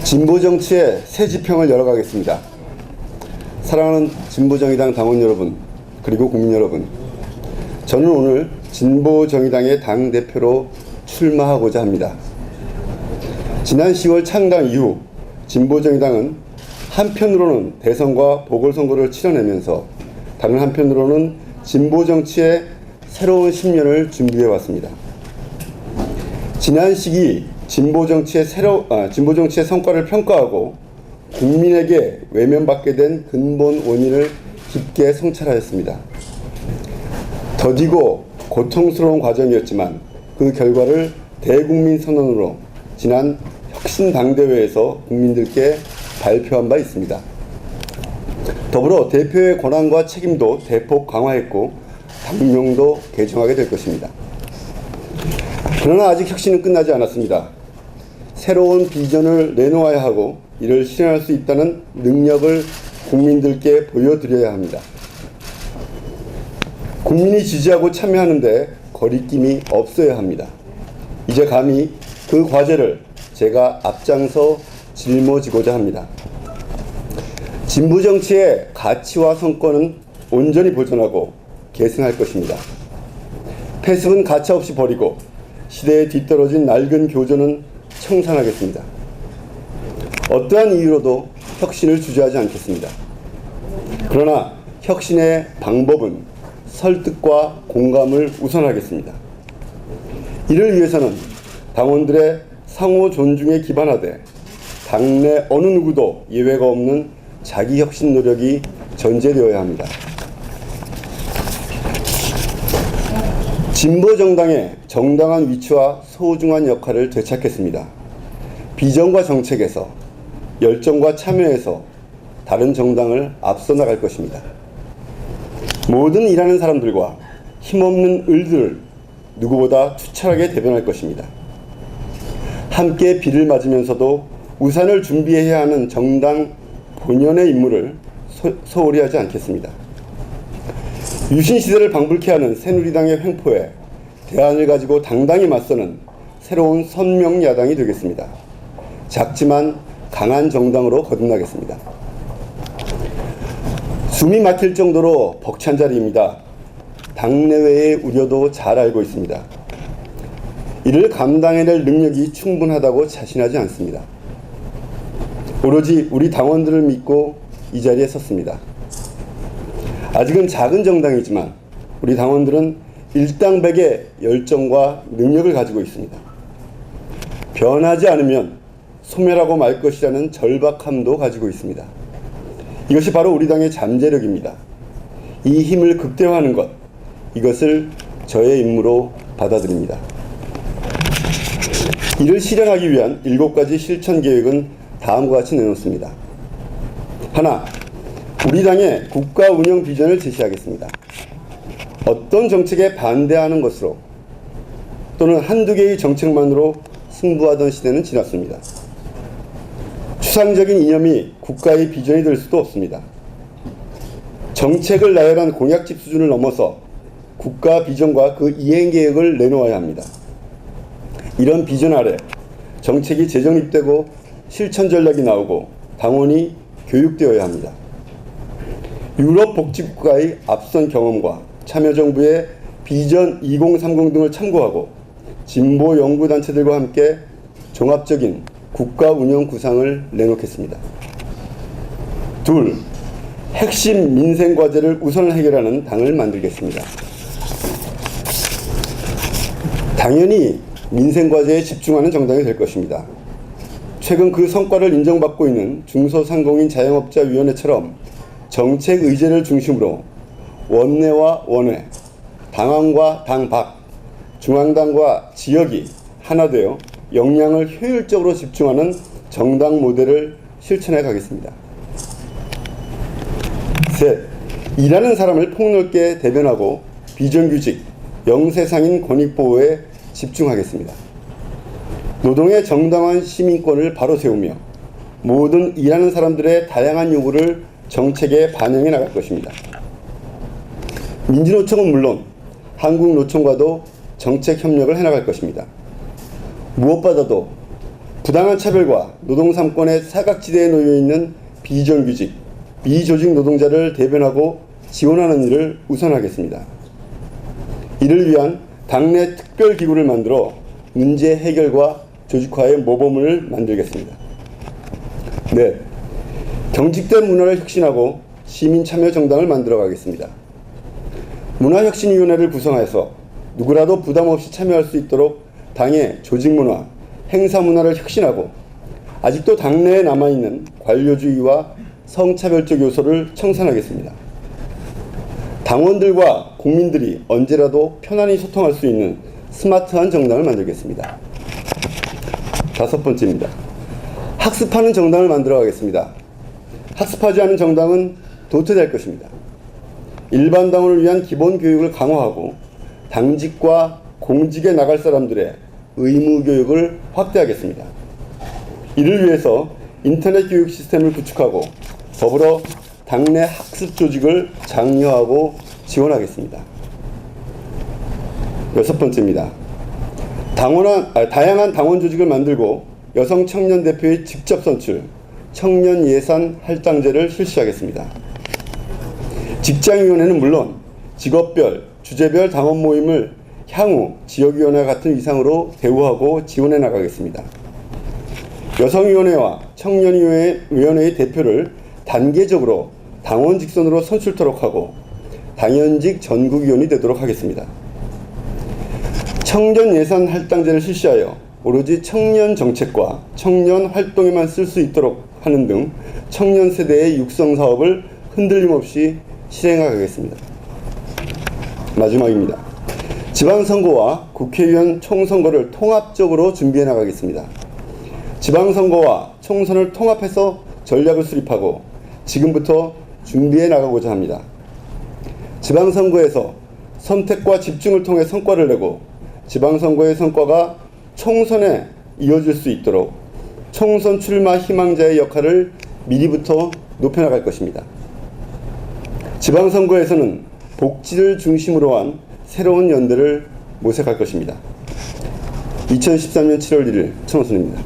진보 정치의 새 지평을 열어가겠습니다. 사랑하는 진보정의당 당원 여러분, 그리고 국민 여러분, 저는 오늘 진보정의당의 당대표로 출마하고자 합니다. 지난 10월 창당 이후 진보정의당은 한편으로는 대선과 보궐선거를 치러내면서 다른 한편으로는 진보정치의 새로운 10년을 준비해왔습니다. 지난 시기 진보정치의 성과를 평가하고 국민에게 외면받게 된 근본 원인을 깊게 성찰하였습니다. 더디고 고통스러운 과정이었지만 그 결과를 대국민 선언으로 지난 혁신당대회에서 국민들께 발표한 바 있습니다. 더불어 대표의 권한과 책임도 대폭 강화했고 당명도 개정하게 될 것입니다. 그러나 아직 혁신은 끝나지 않았습니다. 새로운 비전을 내놓아야 하고 이를 실현할 수 있다는 능력을 국민들께 보여드려야 합니다. 국민이 지지하고 참여하는데 거리낌이 없어야 합니다. 이제 감히 그 과제를 제가 앞장서 짊어지고자 합니다. 진보 정치의 가치와 성과는 온전히 보존하고 계승할 것입니다. 폐습은 가차없이 버리고 시대에 뒤떨어진 낡은 교조는 청산하겠습니다. 어떠한 이유로도 혁신을 주저하지 않겠습니다. 그러나 혁신의 방법은 설득과 공감을 우선하겠습니다. 이를 위해서는 당원들의 상호 존중에 기반하되 당내 어느 누구도 예외가 없는 자기 혁신 노력이 전제되어야 합니다. 진보 정당의 정당한 위치와 소중한 역할을 되찾겠습니다. 비전과 정책에서, 열정과 참여에서 다른 정당을 앞서 나갈 것입니다. 모든 일하는 사람들과 힘없는 을들을 누구보다 투철하게 대변할 것입니다. 함께 비를 맞으면서도 우산을 준비해야 하는 정당 본연의 임무를 소홀히 하지 않겠습니다. 유신시대를 방불케 하는 새누리당의 횡포에 대안을 가지고 당당히 맞서는 새로운 선명야당이 되겠습니다. 작지만 강한 정당으로 거듭나겠습니다. 숨이 막힐 정도로 벅찬 자리입니다. 당내외의 우려도 잘 알고 있습니다. 이를 감당해낼 능력이 충분하다고 자신하지 않습니다. 오로지 우리 당원들을 믿고 이 자리에 섰습니다. 아직은 작은 정당이지만 우리 당원들은 일당백의 열정과 능력을 가지고 있습니다. 변하지 않으면 소멸하고 말 것이라는 절박함도 가지고 있습니다. 이것이 바로 우리 당의 잠재력입니다. 이 힘을 극대화하는 것, 이것을 저의 임무로 받아들입니다. 이를 실현하기 위한 7가지 실천 계획은 다음과 같이 내놓습니다. 하나, 우리 당의 국가 운영 비전을 제시하겠습니다. 어떤 정책에 반대하는 것으로 또는 한두 개의 정책만으로 승부하던 시대는 지났습니다. 추상적인 이념이 국가의 비전이 될 수도 없습니다. 정책을 나열한 공약집 수준을 넘어서 국가 비전과 그 이행 계획을 내놓아야 합니다. 이런 비전 아래 정책이 재정립되고 실천 전략이 나오고 당원이 교육되어야 합니다. 유럽 복지국가의 앞선 경험과 참여정부의 비전 2030 등을 참고하고 진보 연구단체들과 함께 종합적인 국가 운영 구상을 내놓겠습니다. 둘, 핵심 민생 과제를 우선 해결하는 당을 만들겠습니다. 당연히 민생 과제에 집중하는 정당이 될 것입니다. 최근 그 성과를 인정받고 있는 중소상공인 자영업자위원회처럼 정책 의제를 중심으로 원내와 원외, 당황과 당박, 중앙당과 지역이 하나 되어 역량을 효율적으로 집중하는 정당 모델을 실천해 가겠습니다. 셋, 일하는 사람을 폭넓게 대변하고 비정규직, 영세상인 권익보호에 집중하겠습니다. 노동의 정당한 시민권을 바로 세우며 모든 일하는 사람들의 다양한 요구를 정책에 반영해 나갈 것입니다. 민주노총은 물론 한국노총과도 정책 협력을 해나갈 것입니다. 무엇보다도 부당한 차별과 노동 3권의 사각지대에 놓여 있는 비정규직, 미조직 노동자를 대변하고 지원하는 일을 우선하겠습니다. 이를 위한 당내 특별기구를 만들어 문제 해결과 조직화의 모범을 만들겠습니다. 네, 경직된 문화를 혁신하고 시민참여 정당을 만들어가겠습니다. 문화혁신위원회를 구성해서 누구라도 부담 없이 참여할 수 있도록 당의 조직문화, 행사문화를 혁신하고 아직도 당내에 남아있는 관료주의와 성차별적 요소를 청산하겠습니다. 당원들과 국민들이 언제라도 편안히 소통할 수 있는 스마트한 정당을 만들겠습니다. 5번째입니다. 학습하는 정당을 만들어가겠습니다. 학습하지 않은 정당은 도태될 것입니다. 일반 당원을 위한 기본 교육을 강화하고 당직과 공직에 나갈 사람들의 의무 교육을 확대하겠습니다. 이를 위해서 인터넷 교육 시스템을 구축하고 더불어 당내 학습 조직을 장려하고 지원하겠습니다. 6번째입니다. 다양한 당원 조직을 만들고 여성 청년 대표의 직접 선출, 청년 예산 할당제를 실시하겠습니다. 직장위원회는 물론 직업별, 주제별 당원 모임을 향후 지역위원회와 같은 위상으로 대우하고 지원해 나가겠습니다. 여성위원회와 청년위원회의 대표를 단계적으로 당원 직선으로 선출토록 하고 당연직 전국위원이 되도록 하겠습니다. 청년 예산 할당제를 실시하여 오로지 청년 정책과 청년 활동에만 쓸 수 있도록 하는 등 청년 세대의 육성 사업을 흔들림 없이 실행하겠습니다. 마지막입니다. 지방선거와 국회의원 총선거를 통합적으로 준비해 나가겠습니다. 지방선거와 총선을 통합해서 전략을 수립하고 지금부터 준비해 나가고자 합니다. 지방선거에서 선택과 집중을 통해 성과를 내고 지방선거의 성과가 총선에 이어질 수 있도록 총선 출마 희망자의 역할을 미리부터 높여나갈 것입니다. 지방선거에서는 복지를 중심으로 한 새로운 연대를 모색할 것입니다. 2013년 7월 1일 천호순입니다.